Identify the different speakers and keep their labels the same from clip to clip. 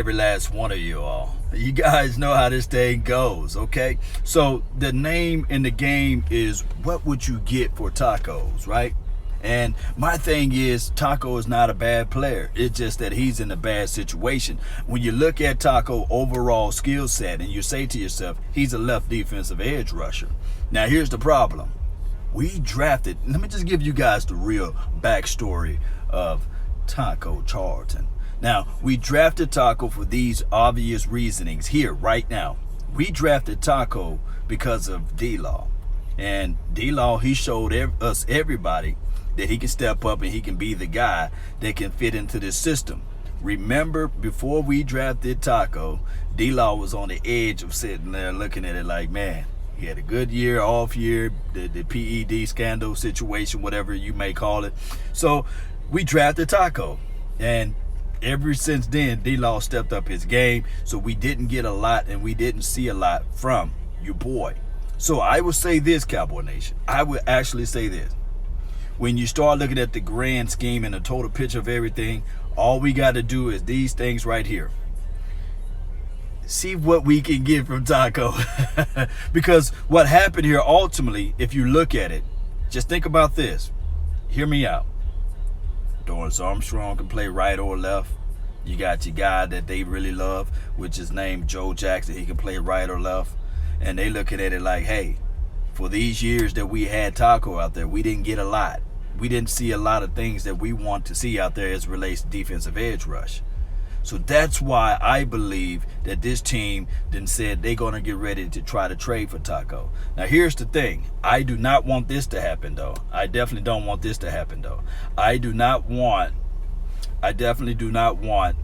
Speaker 1: Every last one of you all. You guys know how this thing goes, okay? So the name in the game is what would you get for tacos, right? And my thing is, Taco is not a bad player. It's just that he's in a bad situation. When you look at Taco overall skill set and you say to yourself, he's a left defensive edge rusher. Now here's the problem. We drafted, let me just give you guys the real backstory of Taco Charlton. Now, we drafted Taco for these obvious reasonings here, right now. We drafted Taco because of D-Law. And D-Law, he showed us, everybody, that he can step up and he can be the guy that can fit into this system. Remember, before we drafted Taco, D-Law was on the edge of sitting there looking at it like, man, he had a good year, off year, the PED scandal situation, whatever you may call it. So we drafted Taco. And ever since then, D-Law stepped up his game. So we didn't get a lot and we didn't see a lot from your boy. So I would say this, Cowboy Nation. I would actually say this. When you start looking at the grand scheme and the total picture of everything, all we got to do is these things right here. See what we can get from Taco. Because what happened here ultimately, if you look at it, just think about this. Hear me out. Dorrance Armstrong can play right or left. You got your guy that they really love, which is named Joe Jackson. He can play right or left. And they looking at it like, hey, for these years that we had Taco out there, we didn't get a lot. We didn't see a lot of things that we want to see out there as it relates to defensive edge rush. So that's why I believe that this team then said they're going to get ready to try to trade for Taco. Now, here's the thing. I do not want this to happen, though. I definitely don't want this to happen, though. I definitely do not want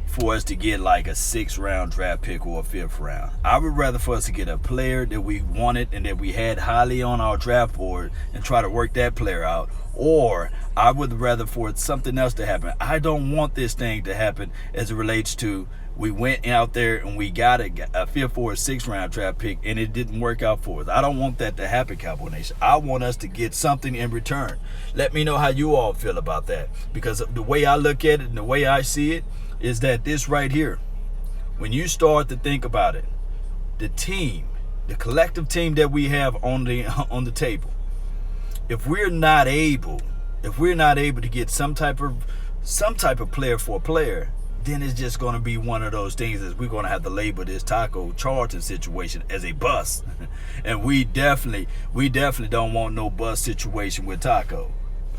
Speaker 1: for us to get like a 6th round draft pick or a 5th round. I would rather for us to get a player that we wanted and that we had highly on our draft board and try to work that player out. Or I would rather for something else to happen. I don't want this thing to happen as it relates to we went out there and we got a 5th or a 6th round draft pick and it didn't work out for us. I don't want that to happen, Cowboy Nation. I want us to get something in return. Let me know how you all feel about that. Because the way I look at it and the way I see it is that this right here, when you start to think about it, the team, the collective team that we have on the table, if we're not able to get some type of player for a player, then it's just going to be one of those things that we're going to have to label this Taco Charlton situation as a bust. And we definitely don't want no bust situation with Taco.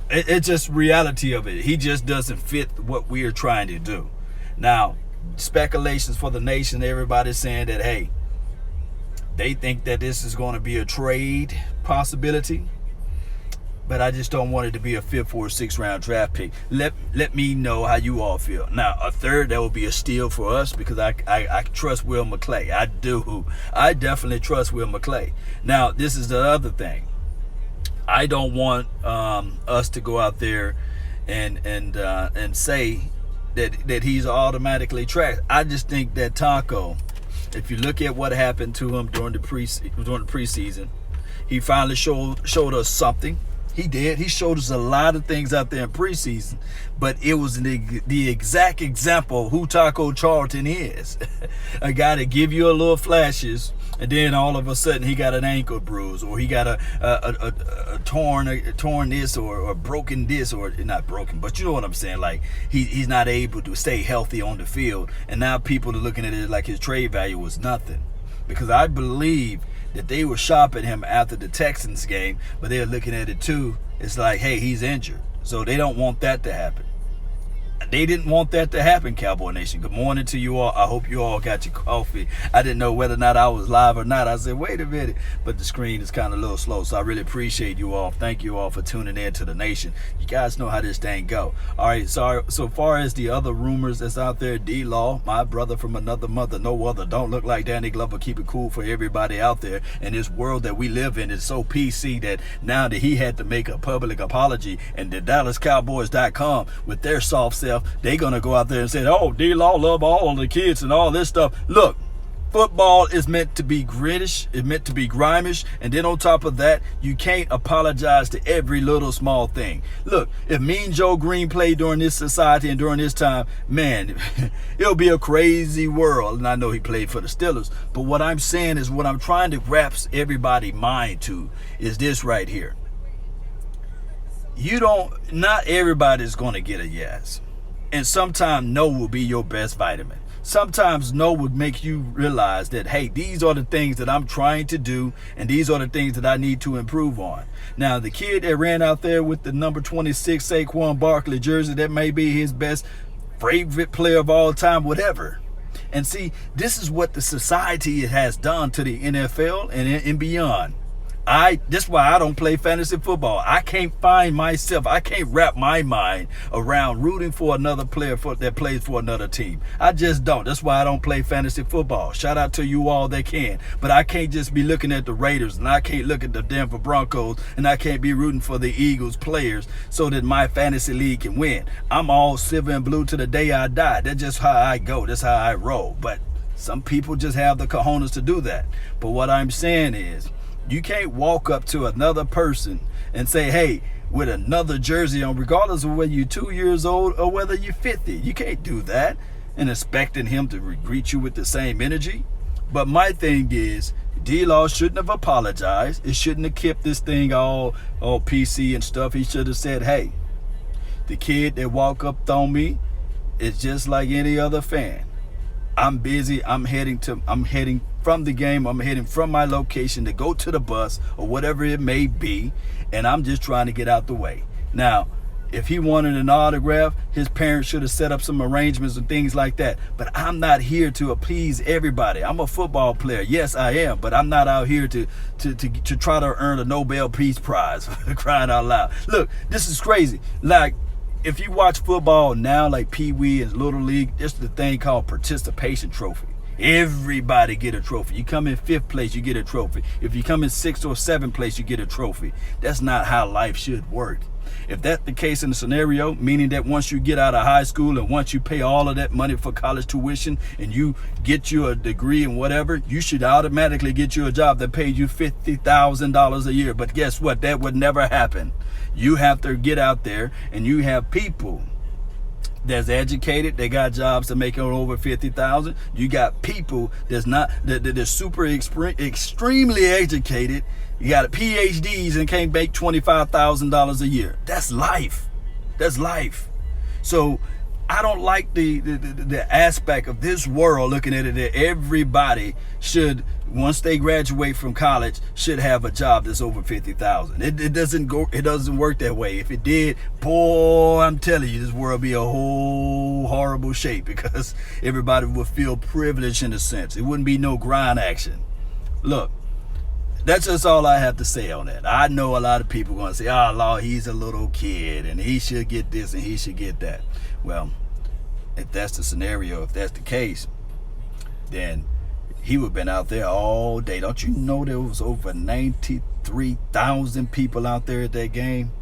Speaker 1: It's just reality of it. He just doesn't fit what we are trying to do. Now, speculations for the nation, everybody's saying that, hey, they think that this is going to be a trade possibility. But I just don't want it to be a 5th or 6th round draft pick. Let me know how you all feel. Now, a 3rd, that would be a steal for us because I trust Will McClay. I do. I definitely trust Will McClay. Now, this is the other thing. I don't want us to go out there and say that he's automatically trash. I just think that Taco, if you look at what happened to him during the preseason, he finally showed us something. He did. He showed us a lot of things out there in preseason, but it was the exact example of who Taco Charlton is. A guy that give you a little flashes, and then all of a sudden he got an ankle bruise, or he got a torn this, or broken this, or not broken, but you know what I'm saying. Like he's not able to stay healthy on the field, and now people are looking at it like his trade value was nothing. Because I believe that they were shopping him after the Texans game, but they're looking at it too. It's like, hey, he's injured. So they don't want that to happen. They didn't want that to happen, Cowboy Nation. Good morning to you all. I hope you all got your coffee. I didn't know whether or not I was live or not. I said, wait a minute. But the screen is kind of a little slow, so I really appreciate you all. Thank you all for tuning in to the nation. You guys know how this thing go. All right, so far as the other rumors that's out there, D-Law, my brother from another mother, no other, don't look like Danny Glover, keep it cool for everybody out there. And this world that we live in is so PC that now that he had to make a public apology, and the DallasCowboys.com with their soft self, they gonna go out there and say, oh, D-Law love all the kids and all this stuff. Look, Football is meant to be grittish, it's meant to be grimish, and then on top of that, you can't apologize to every little small thing. Look, if Mean Joe Green played during this society and during this time, man, it'll be a crazy world. And I know he played for the Steelers, but what I'm saying is, what I'm trying to grasp everybody's mind to is this right here. Not everybody's going to get a yes. And sometimes no will be your best vitamin. Sometimes no would make you realize that, hey, these are the things that I'm trying to do, and these are the things that I need to improve on. Now, the kid that ran out there with the number 26 Saquon Barkley jersey, that may be his best favorite player of all time, whatever. And see, this is what the society has done to the NFL and beyond. That's why I don't play fantasy football. I can't find myself. I can't wrap my mind around rooting for another player that plays for another team. I just don't. That's why I don't play fantasy football. Shout out to you all that can. But I can't just be looking at the Raiders, and I can't look at the Denver Broncos, and I can't be rooting for the Eagles players so that my fantasy league can win. I'm all silver and blue to the day I die. That's just how I go. That's how I roll. But some people just have the cojones to do that. But what I'm saying is, you can't walk up to another person and say, hey, with another jersey on, regardless of whether you're 2 years old or whether you're 50. You can't do that and expecting him to greet you with the same energy. But my thing is, D-Law shouldn't have apologized. It shouldn't have kept this thing all PC and stuff. He should have said, hey, the kid that walked up on me is just like any other fan. I'm busy. I'm heading from the game. I'm heading from my location to go to the bus or whatever it may be, and I'm just trying to get out the way. Now, if he wanted an autograph, his parents should have set up some arrangements and things like that. But I'm not here to appease everybody. I'm a football player. Yes, I am, but I'm not out here to try to earn a Nobel Peace Prize. Crying out loud. Look, this is crazy. Like, if you watch football now, like Pee Wee and Little League, there's the thing called participation trophy. Everybody get a trophy. You come in 5th place, you get a trophy. If you come in 6th or 7th place, you get a trophy. That's not how life should work. If that's the case in the scenario, meaning that once you get out of high school and once you pay all of that money for college tuition and you get you a degree and whatever, you should automatically get you a job that pays you $50,000 a year. But guess what? That would never happen. You have to get out there, and you have people that's educated. They got jobs to make over $50,000. You got people they're super extremely educated. You got PhDs and can't make $25,000 a year. That's life. That's life. So I don't like the aspect of this world looking at it that everybody should, once they graduate from college, should have a job that's over $50,000. It doesn't work that way. If it did, boy, I'm telling you, this world would be a whole horrible shape, because everybody would feel privileged in a sense. It wouldn't be no grind action. Look, that's just all I have to say on that. I know a lot of people are going to say, oh, Lord, he's a little kid and he should get this and he should get that. Well, if that's the scenario, if that's the case, then he would have been out there all day. Don't you know there was over 93,000 people out there at that game?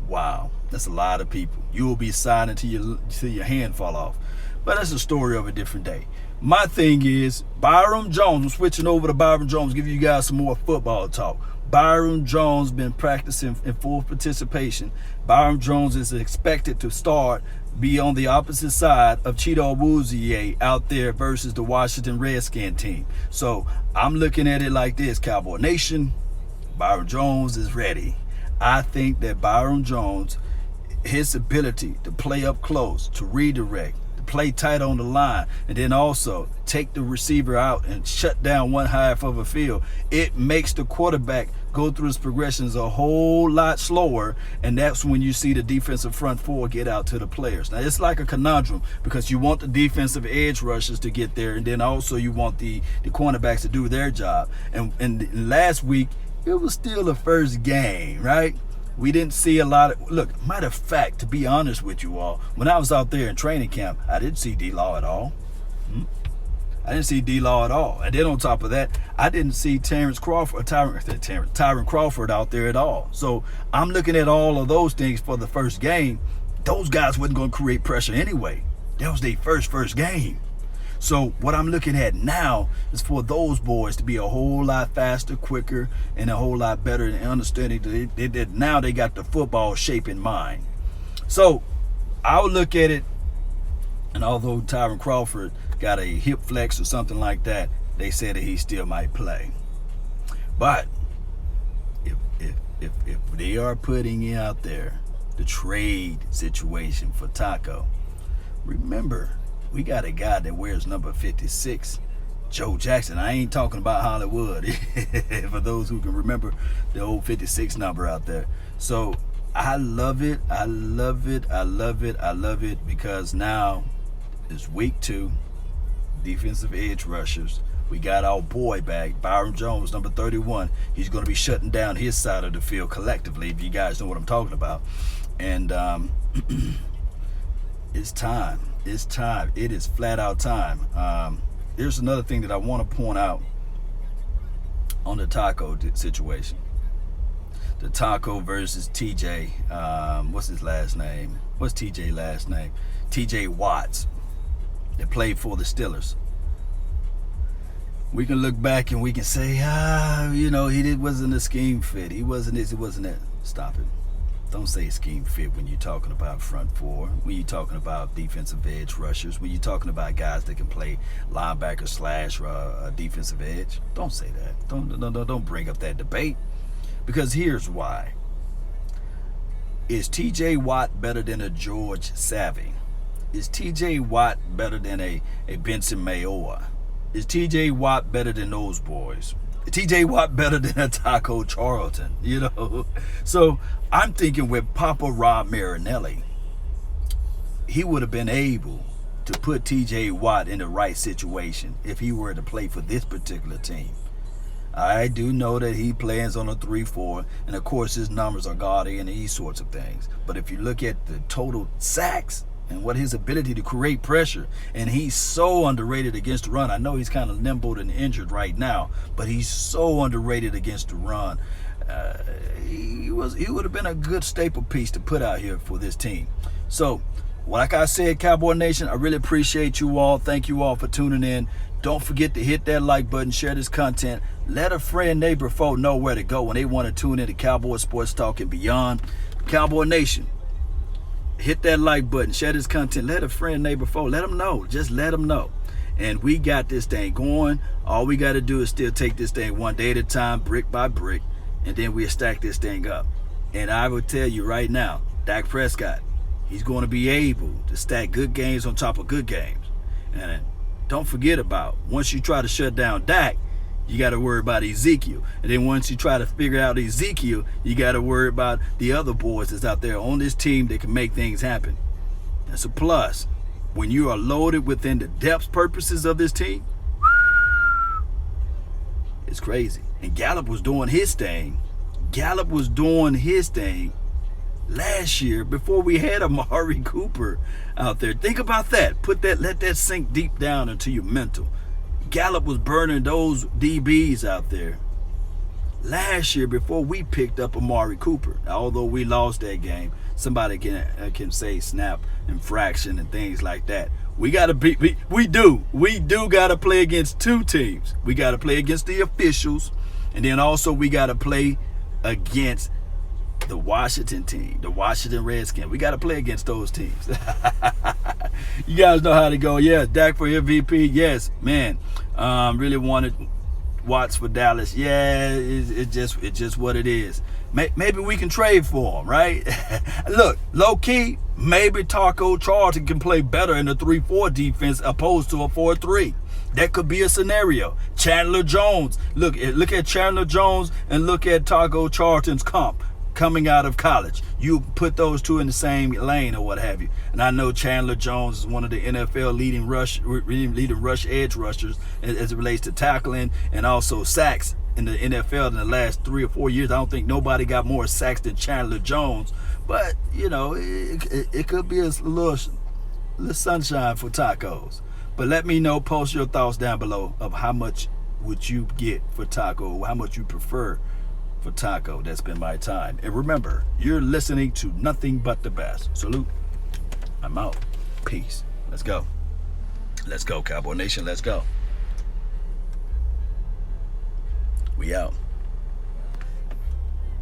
Speaker 1: Wow, that's a lot of people. You will be signing till your hand fall off. But that's a story of a different day. My thing is, Byron Jones, I'm switching over to Byron Jones, give you guys some more football talk. Byron Jones been practicing in full participation. Byron Jones is expected to be on the opposite side of Cheeto Awuzie out there versus the Washington Redskins team. So I'm looking at it like this, Cowboy Nation, Byron Jones is ready. I think that Byron Jones, his ability to play up close, to redirect, play tight on the line, and then also take the receiver out and shut down one half of a field, it makes the quarterback go through his progressions a whole lot slower, and that's when you see the defensive front four get out to the players. Now, it's like a conundrum, because you want the defensive edge rushers to get there, and then also you want the cornerbacks to do their job. And last week, it was still the first game, right? We didn't see a lot of, look, matter of fact, to be honest with you all, when I was out there in training camp, I didn't see D-Law at all. I didn't see D-Law at all. And then on top of that, I didn't see Tyron Crawford out there at all. So I'm looking at all of those things for the first game. Those guys wasn't going to create pressure anyway. That was their first game. So what I'm looking at now is for those boys to be a whole lot faster, quicker, and a whole lot better in understanding that now they got the football shape in mind. So I'll look at it, and although Tyron Crawford got a hip flex or something like that, they said that he still might play. But if they are putting out there the trade situation for Taco, remember, we got a guy that wears number 56, Joe Jackson. I ain't talking about Hollywood, for those who can remember the old 56 number out there. So I love it. I love it. I love it. I love it, because now it's week 2, defensive edge rushers. We got our boy back, Byron Jones, number 31. He's going to be shutting down his side of the field collectively, if you guys know what I'm talking about. And it's time. It's time. It is flat out time. There's another thing that I want to point out on the Taco situation. The Taco versus TJ. What's his last name? What's TJ last name? TJ Watts. They played for the Steelers. We can look back and we can say, he wasn't a scheme fit. He wasn't this, he wasn't that. Stop it. Don't say scheme fit when you're talking about front four, when you're talking about defensive edge rushers, when you're talking about guys that can play linebacker / defensive edge. Don't say that. Don't bring up that debate, because here's why. Is TJ Watt better than a George Savvy? Is TJ Watt better than a Benson Mayowa? Is TJ Watt better than those boys? Is TJ Watt better than a Taco Charlton? So I'm thinking with Papa Rob Marinelli, he would have been able to put TJ Watt in the right situation if he were to play for this particular team. I do know that he plans on a 3-4, and of course his numbers are gaudy and these sorts of things. But if you look at the total sacks and what his ability to create pressure, and he's so underrated against the run. I know he's kind of limboed and injured right now, but he's so underrated against the run. He would have been a good staple piece to put out here for this team. So, like I said, Cowboy Nation, I really appreciate you all. Thank you all for tuning in. Don't forget to hit that like button, share this content. Let a friend, neighbor, foe know where to go when they want to tune in to Cowboy Sports Talk and beyond. Cowboy Nation, hit that like button, share this content, let a friend, neighbor, foe, let them know. Just let them know. And we got this thing going. All we got to do is still take this thing one day at a time, brick by brick, and then we'll stack this thing up. And I will tell you right now, Dak Prescott, he's going to be able to stack good games on top of good games. And don't forget about, once you try to shut down Dak, you got to worry about Ezekiel. And then once you try to figure out Ezekiel, you got to worry about the other boys that's out there on this team that can make things happen. That's a plus. When you are loaded within the depth purposes of this team, it's crazy. And Gallup was doing his thing. Last year before we had Amari Cooper out there. Think about that. Let that sink deep down into your mental. Gallup was burning those DBs out there last year before we picked up Amari Cooper. Although we lost that game, somebody can say snap infraction and things like that. We got to we do got to play against two teams. We got to play against the officials, and then also we got to play against the Washington team, the Washington Redskins. We got to play against those teams. You guys know how to go. Yeah, Dak for MVP. Yes, man. Really wanted Watts for Dallas. Yeah, it's just what it is. Maybe we can trade for him, right? Look, low key, maybe Taco Charlton can play better in a 3-4 defense opposed to a 4-3. That could be a scenario. Chandler Jones. Look at Chandler Jones and look at Taco Charlton's comp coming out of college. You put those two in the same lane or what have you. And I know Chandler Jones is one of the NFL leading rush edge rushers as it relates to tackling and also sacks in the NFL in the last 3 or 4 years. I don't think nobody got more sacks than Chandler Jones. But, it could be a little sunshine for Tacos. But let me know, post your thoughts down below of how much would you get for Taco, how much you prefer for Taco. That's been my time. And remember, you're listening to nothing but the best. Salute. I'm out. Peace. Let's go. Let's go, Cowboy Nation. Let's go. We out.